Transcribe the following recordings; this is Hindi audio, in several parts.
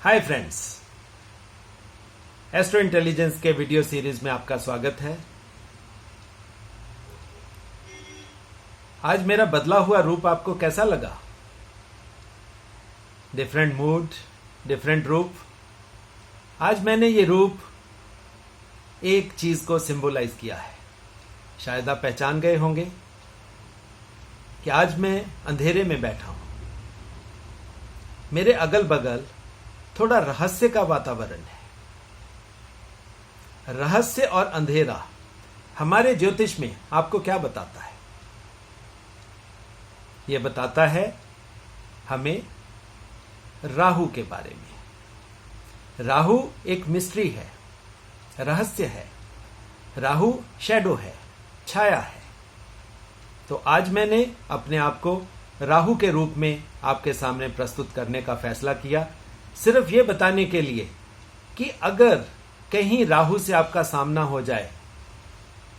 हाय फ्रेंड्स, एस्ट्रो इंटेलिजेंस के वीडियो सीरीज में आपका स्वागत है। आज मेरा बदला हुआ रूप आपको कैसा लगा? डिफरेंट मूड, डिफरेंट रूप। आज मैंने ये रूप एक चीज को सिंबलाइज किया है। शायद आप पहचान गए होंगे कि आज मैं अंधेरे में बैठा हूं। मेरे अगल बगल थोड़ा रहस्य का वातावरण है। रहस्य और अंधेरा हमारे ज्योतिष में आपको क्या बताता है? यह बताता है हमें राहु के बारे में। राहु एक मिस्ट्री है, रहस्य है। राहु शैडो है, छाया है। तो आज मैंने अपने आप को राहु के रूप में आपके सामने प्रस्तुत करने का फैसला किया, सिर्फ ये बताने के लिए कि अगर कहीं राहु से आपका सामना हो जाए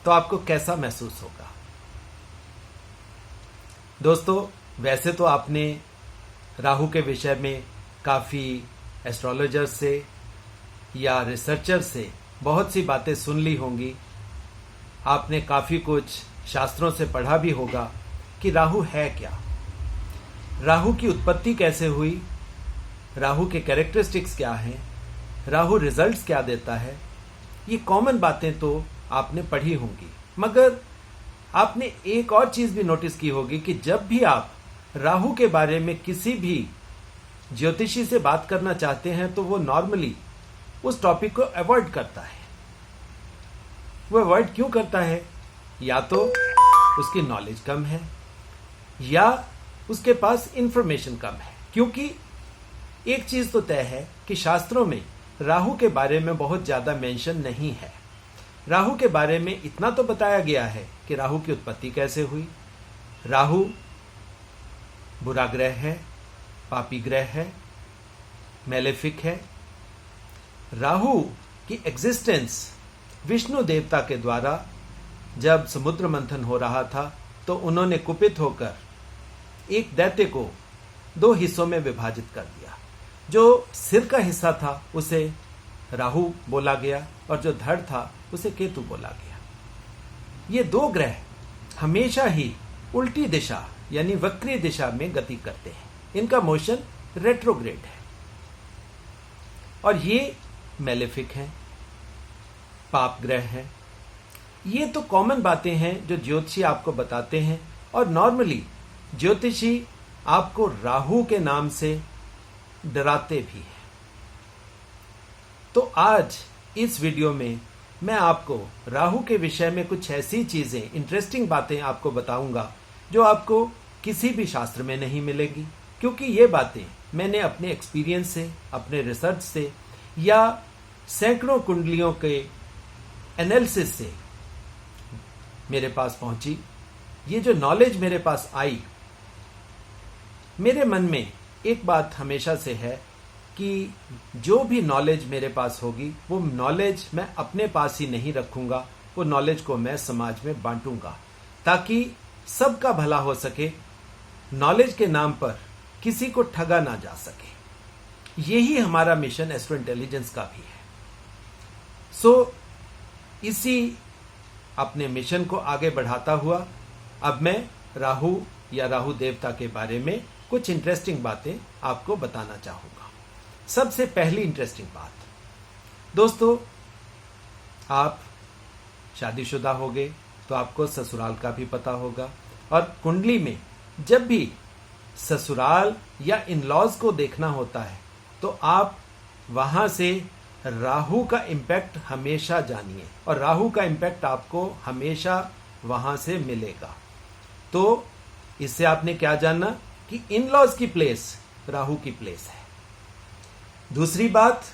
तो आपको कैसा महसूस होगा। दोस्तों, वैसे तो आपने राहु के विषय में काफी एस्ट्रोलॉजर से या रिसर्चर से बहुत सी बातें सुन ली होंगी। आपने काफी कुछ शास्त्रों से पढ़ा भी होगा कि राहु है क्या, राहु की उत्पत्ति कैसे हुई, राहु के कैरेक्टरिस्टिक्स क्या हैं, राहु रिजल्ट्स क्या देता है। ये कॉमन बातें तो आपने पढ़ी होंगी, मगर आपने एक और चीज भी नोटिस की होगी कि जब भी आप राहु के बारे में किसी भी ज्योतिषी से बात करना चाहते हैं तो वो नॉर्मली उस टॉपिक को अवॉइड करता है। वो अवॉइड क्यों करता है? या तो उसकी नॉलेज कम है या उसके पास इंफॉर्मेशन कम है। क्योंकि एक चीज तो तय है कि शास्त्रों में राहु के बारे में बहुत ज्यादा मेंशन नहीं है। राहु के बारे में इतना तो बताया गया है कि राहु की उत्पत्ति कैसे हुई। राहु बुरा ग्रह है, पापी ग्रह है, मैलेफिक है। राहु की एग्जिस्टेंस विष्णु देवता के द्वारा जब समुद्र मंथन हो रहा था तो उन्होंने कुपित होकर एक दैत्य को दो हिस्सों में विभाजित कर दिया। जो सिर का हिस्सा था उसे राहु बोला गया और जो धड़ था उसे केतु बोला गया। ये दो ग्रह हमेशा ही उल्टी दिशा यानी वक्री दिशा में गति करते हैं। इनका मोशन रेट्रोग्रेड है और ये मैलेफिक हैं, पाप ग्रह हैं। ये तो कॉमन बातें हैं जो ज्योतिषी आपको बताते हैं और नॉर्मली ज्योतिषी आपको राहु के नाम से डराते भी हैं। तो आज इस वीडियो में मैं आपको राहु के विषय में कुछ ऐसी चीजें, इंटरेस्टिंग बातें आपको बताऊंगा जो आपको किसी भी शास्त्र में नहीं मिलेगी। क्योंकि ये बातें मैंने अपने एक्सपीरियंस से, अपने रिसर्च से या सैकड़ों कुंडलियों के एनालिसिस से मेरे पास पहुंची। ये जो नॉलेज मेरे पास आई, मेरे मन में एक बात हमेशा से है कि जो भी नॉलेज मेरे पास होगी वो नॉलेज मैं अपने पास ही नहीं रखूंगा, वो नॉलेज को मैं समाज में बांटूंगा ताकि सबका भला हो सके। नॉलेज के नाम पर किसी को ठगा ना जा सके। यही हमारा मिशन एस्ट्रो इंटेलिजेंस का भी है। सो इसी अपने मिशन को आगे बढ़ाता हुआ अब मैं राहु या राहु देवता के बारे में कुछ इंटरेस्टिंग बातें आपको बताना चाहूंगा। सबसे पहली इंटरेस्टिंग बात, दोस्तों, आप शादीशुदा होंगे तो आपको ससुराल का भी पता होगा और कुंडली में जब भी ससुराल या इन-लॉज को देखना होता है तो आप वहां से राहु का इंपैक्ट हमेशा जानिए और राहु का इंपैक्ट आपको हमेशा वहां से मिलेगा। तो इससे आपने क्या जाना कि इन-लॉज की प्लेस राहु की प्लेस है। दूसरी बात,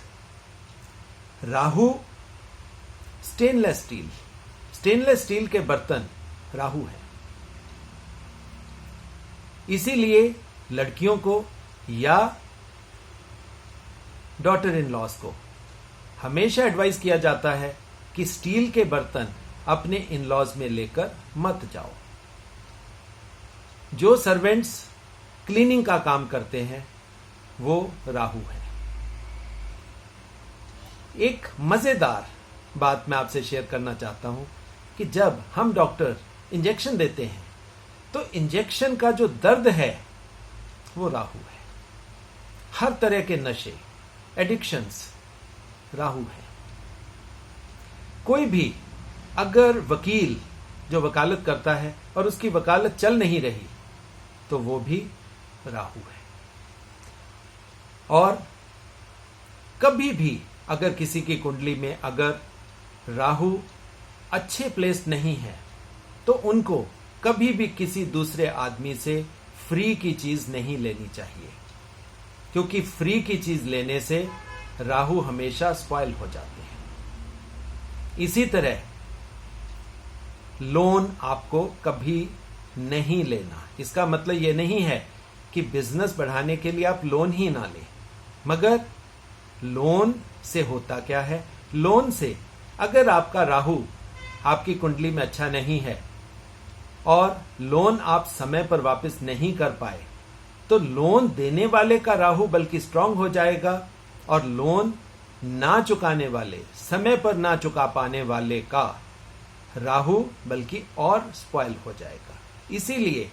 राहु स्टेनलेस स्टील के बर्तन राहु है। इसीलिए लड़कियों को या डॉटर इन लॉज को हमेशा एडवाइस किया जाता है कि स्टील के बर्तन अपने इन लॉज में लेकर मत जाओ। जो सर्वेंट्स क्लीनिंग का काम करते हैं वो राहु है। एक मजेदार बात मैं आपसे शेयर करना चाहता हूं कि जब हम डॉक्टर इंजेक्शन देते हैं तो इंजेक्शन का जो दर्द है वो राहु है। हर तरह के नशे, एडिक्शंस राहु है। कोई भी अगर वकील जो वकालत करता है और उसकी वकालत चल नहीं रही तो वो भी राहु है। और कभी भी अगर किसी की कुंडली में अगर राहु अच्छे प्लेस नहीं है तो उनको कभी भी किसी दूसरे आदमी से फ्री की चीज नहीं लेनी चाहिए, क्योंकि फ्री की चीज लेने से राहु हमेशा स्पॉइल हो जाते हैं। इसी तरह लोन आपको कभी नहीं लेना। इसका मतलब यह नहीं है कि बिजनेस बढ़ाने के लिए आप लोन ही ना लें, मगर लोन से होता क्या है, लोन से अगर आपका राहु आपकी कुंडली में अच्छा नहीं है और लोन आप समय पर वापस नहीं कर पाए तो लोन देने वाले का राहु बल्कि स्ट्रांग हो जाएगा और लोन ना चुकाने वाले, समय पर ना चुका पाने वाले का राहु बल्कि और स्पॉइल हो जाएगा। इसीलिए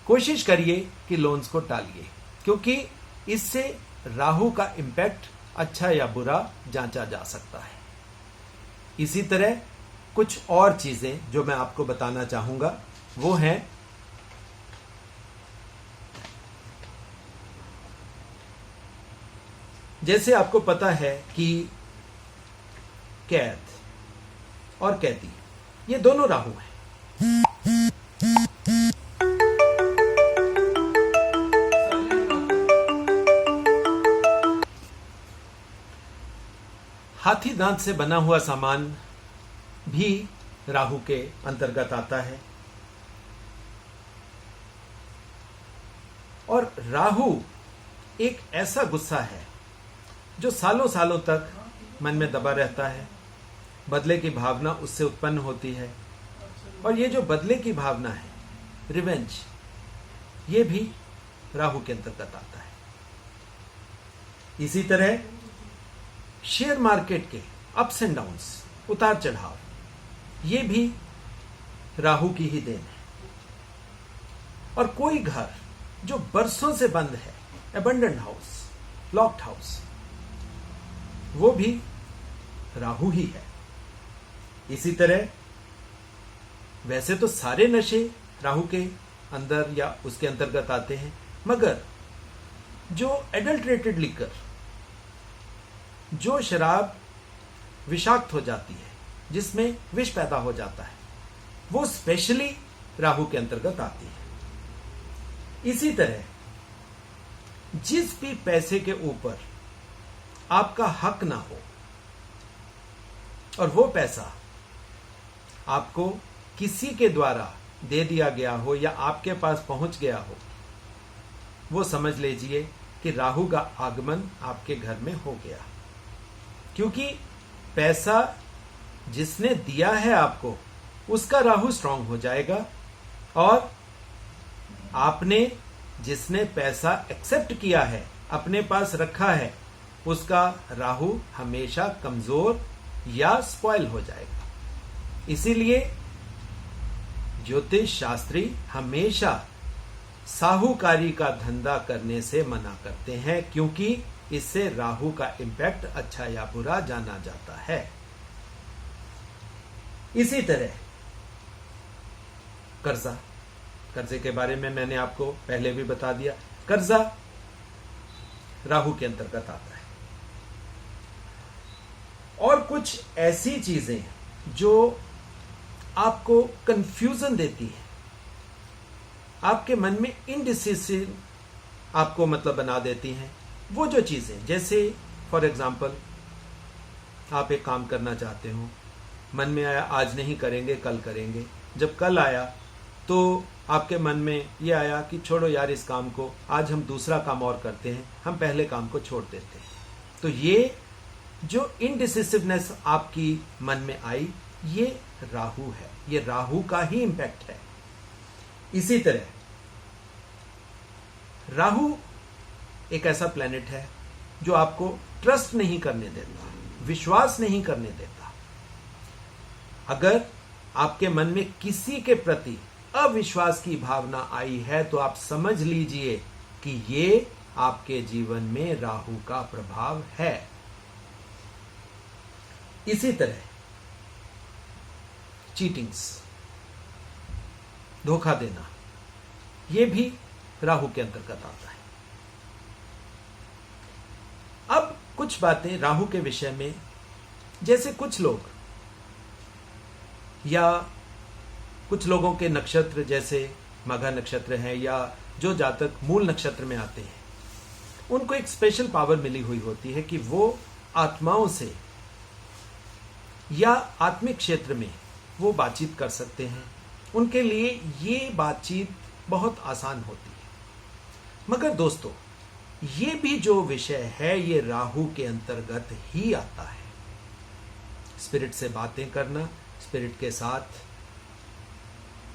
कोशिश करिए कि लोन्स को टालिए, क्योंकि इससे राहु का इंपैक्ट अच्छा या बुरा जांचा जा सकता है। इसी तरह कुछ और चीजें जो मैं आपको बताना चाहूंगा वो हैं जैसे आपको पता है कि कैद और कैदी ये दोनों राहु हैं। हाथी दांत से बना हुआ सामान भी राहु के अंतर्गत आता है। और राहु एक ऐसा गुस्सा है जो सालों सालों तक मन में दबा रहता है। बदले की भावना उससे उत्पन्न होती है और ये जो बदले की भावना है, रिवेंज, ये भी राहु के अंतर्गत आता है। इसी तरह शेयर मार्केट के अप्स एंड डाउन्स, उतार चढ़ाव, ये भी राहु की ही देन है। और कोई घर जो बरसों से बंद है, अबंडेंट हाउस, लॉक्ड हाउस, वो भी राहु ही है। इसी तरह वैसे तो सारे नशे राहु के अंदर या उसके अंतर्गत आते हैं, मगर जो एडल्ट्रेटेड लिकर, जो शराब विषाक्त हो जाती है, जिसमें विष पैदा हो जाता है, वो स्पेशली राहु के अंतर्गत आती है। इसी तरह जिस भी पैसे के ऊपर आपका हक ना हो और वो पैसा आपको किसी के द्वारा दे दिया गया हो या आपके पास पहुंच गया हो, वो समझ लीजिए कि राहु का आगमन आपके घर में हो गया। क्योंकि पैसा जिसने दिया है आपको, उसका राहु स्ट्रांग हो जाएगा और आपने जिसने पैसा एक्सेप्ट किया है, अपने पास रखा है, उसका राहु हमेशा कमजोर या स्पॉइल हो जाएगा। इसीलिए ज्योतिष शास्त्री हमेशा साहूकारी का धंधा करने से मना करते हैं, क्योंकि इससे राहु का इंपैक्ट अच्छा या बुरा जाना जाता है। इसी तरह कर्जे के बारे में मैंने आपको पहले भी बता दिया। कर्जा राहु के अंतर्गत आता है। और कुछ ऐसी चीजें जो आपको कंफ्यूजन देती है, आपके मन में इनडिसिजन आपको मतलब बना देती हैं, वो जो चीजें, जैसे फॉर एग्जाम्पल आप एक काम करना चाहते हो, मन में आया आज नहीं करेंगे कल करेंगे। जब कल आया तो आपके मन में ये आया कि छोड़ो यार इस काम को, आज हम दूसरा काम और करते हैं, हम पहले काम को छोड़ देते हैं। तो ये जो इनडिसिसिवनेस आपकी मन में आई, ये राहु है, ये राहु का ही इंपैक्ट है। इसी तरह राहु एक ऐसा प्लैनेट है जो आपको ट्रस्ट नहीं करने देता, विश्वास नहीं करने देता। अगर आपके मन में किसी के प्रति अविश्वास की भावना आई है तो आप समझ लीजिए कि ये आपके जीवन में राहु का प्रभाव है। इसी तरह चीटिंग्स, धोखा देना, यह भी राहु के अंतर्गत आता है। अब कुछ बातें राहु के विषय में, जैसे कुछ लोग या कुछ लोगों के नक्षत्र जैसे मघा नक्षत्र है या जो जातक मूल नक्षत्र में आते हैं, उनको एक स्पेशल पावर मिली हुई होती है कि वो आत्माओं से या आत्मिक क्षेत्र में वो बातचीत कर सकते हैं। उनके लिए ये बातचीत बहुत आसान होती है। मगर दोस्तों, ये भी जो विषय है ये राहु के अंतर्गत ही आता है। स्पिरिट से बातें करना, स्पिरिट के साथ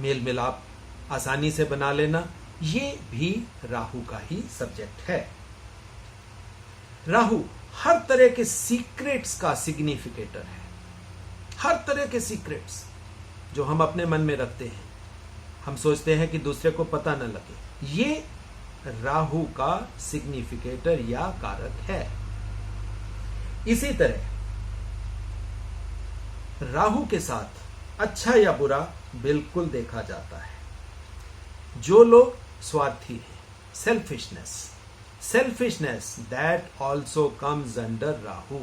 मेल मिलाप आसानी से बना लेना, ये भी राहु का ही सब्जेक्ट है। राहु हर तरह के सीक्रेट्स का सिग्निफिकेटर है। हर तरह के सीक्रेट्स जो हम अपने मन में रखते हैं, हम सोचते हैं कि दूसरे को पता न लगे, ये राहु का सिग्निफिकेटर या कारक है। इसी तरह राहु के साथ अच्छा या बुरा बिल्कुल देखा जाता है। जो लोग स्वार्थी हैं, selfishness that also comes under Rahu.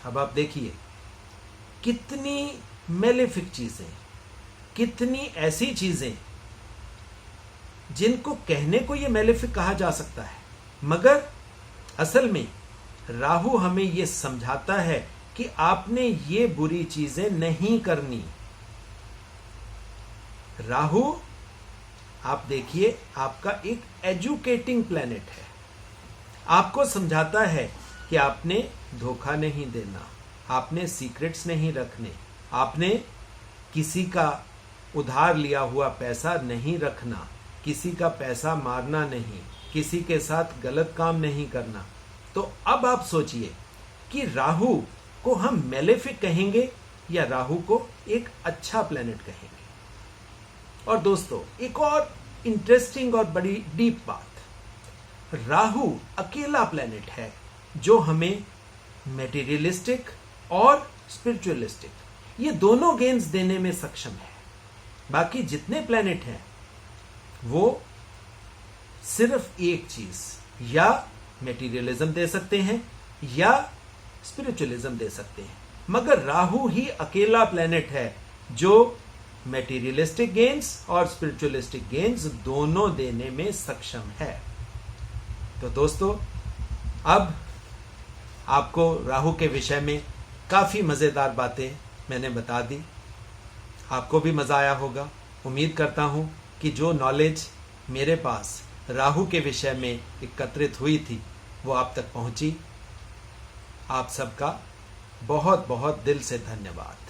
अब आप देखिए कितनी मेलेफिक चीजें, कितनी ऐसी चीजें जिनको कहने को ये मेलेफिक कहा जा सकता है, मगर असल में राहु हमें ये समझाता है कि आपने ये बुरी चीजें नहीं करनी। राहु, आप देखिए, आपका एक एजुकेटिंग प्लैनेट है। आपको समझाता है कि आपने धोखा नहीं देना, आपने सीक्रेट्स नहीं रखने, आपने किसी का उधार लिया हुआ पैसा नहीं रखना, किसी का पैसा मारना नहीं, किसी के साथ गलत काम नहीं करना। तो अब आप सोचिए कि राहु को हम मेलेफिक कहेंगे या राहु को एक अच्छा प्लेनेट कहेंगे। और दोस्तों, एक और इंटरेस्टिंग और बड़ी डीप बात, राहु अकेला प्लेनेट है जो हमें मेटीरियलिस्टिक और स्पिरिचुअलिस्टिक ये दोनों गेन्स देने में सक्षम है। बाकी जितने प्लेनेट हैं वो सिर्फ एक चीज, या मेटीरियलिज्म दे सकते हैं या स्पिरिचुअलिज्म दे सकते हैं, मगर राहु ही अकेला प्लेनेट है जो मेटीरियलिस्टिक गेन्स और स्पिरिचुअलिस्टिक गेन्स दोनों देने में सक्षम है। तो दोस्तों, अब आपको राहु के विषय में काफी मजेदार बातें मैंने बता दी। आपको भी मजा आया होगा। उम्मीद करता हूं कि जो नॉलेज मेरे पास राहु के विषय में एकत्रित हुई थी वो आप तक पहुंची। आप सबका बहुत बहुत दिल से धन्यवाद।